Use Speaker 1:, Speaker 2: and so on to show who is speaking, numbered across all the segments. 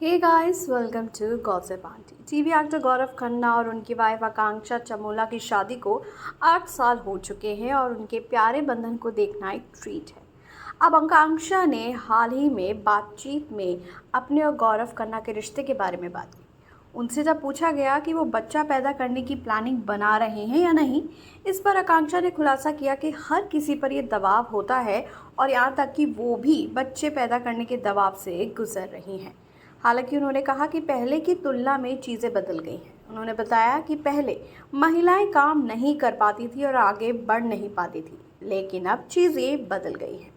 Speaker 1: Hey guys, welcome to gossip aunty. TV actor Gaurav Khanna और उनकी wife आकांक्षा चमोला की शादी को 8 साल हो चुके हैं और उनके प्यारे बंधन को देखना एक ट्रीट है। अब आकांक्षा ने हाल ही में बातचीत में अपने और गौरव खन्ना के रिश्ते के बारे में बात की। उनसे जब पूछा गया कि वो बच्चा पैदा करने की प्लानिंग बना रहे हैं या नहीं, इस पर आकांक्षा ने खुलासा किया कि हर किसी पर ये दबाव होता है और यहाँ तक कि वो भी बच्चे पैदा करने के दबाव से गुजर रही हैं। हालांकि उन्होंने कहा कि पहले की तुलना में चीज़ें बदल गई हैं। उन्होंने बताया कि पहले महिलाएं काम नहीं कर पाती थी और आगे बढ़ नहीं पाती थी, लेकिन अब चीज़ें बदल गई हैं।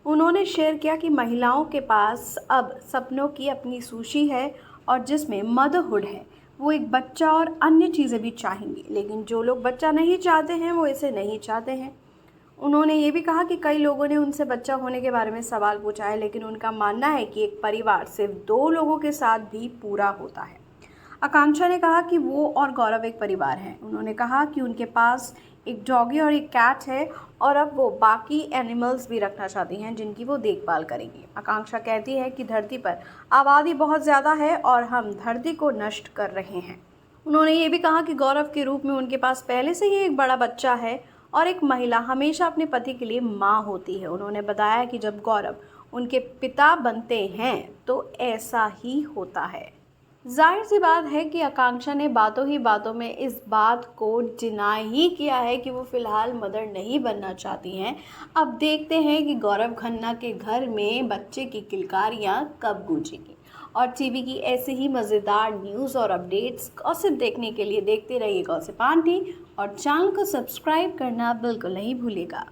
Speaker 1: उन्होंने शेयर किया कि महिलाओं के पास अब सपनों की अपनी सूची है और जिसमें मदरहुड है। वो एक बच्चा और अन्य चीज़ें भी चाहेंगी, लेकिन जो लोग बच्चा नहीं चाहते हैं वो इसे नहीं चाहते हैं। उन्होंने ये भी कहा कि कई लोगों ने उनसे बच्चा होने के बारे में सवाल पूछा है, लेकिन उनका मानना है कि एक परिवार सिर्फ 2 लोगों के साथ भी पूरा होता है। आकांक्षा ने कहा कि वो और गौरव एक परिवार हैं। उन्होंने कहा कि उनके पास एक डॉगी और एक कैट है और अब वो बाकी एनिमल्स भी रखना चाहती हैं जिनकी वो देखभाल करेंगी। आकांक्षा कहती है कि धरती पर आबादी बहुत ज़्यादा है और हम धरती को नष्ट कर रहे हैं। उन्होंने ये भी कहा कि गौरव के रूप में उनके पास पहले से ही एक बड़ा बच्चा है और एक महिला हमेशा अपने पति के लिए माँ होती है। उन्होंने बताया कि जब गौरव उनके पिता बनते हैं तो ऐसा ही होता है। जाहिर सी बात है कि आकांक्षा ने बातों ही बातों में इस बात को डिनाई ही किया है कि वो फिलहाल मदर नहीं बनना चाहती हैं। अब देखते हैं कि गौरव खन्ना के घर में बच्चे की किलकारियाँ कब गूंजेगी। और टीवी की ऐसे ही मज़ेदार न्यूज़ और अपडेट्स गॉसिप देखने के लिए देखते रहिए गॉसिप आंटी और चैनल को सब्सक्राइब करना बिल्कुल नहीं भूलिएगा।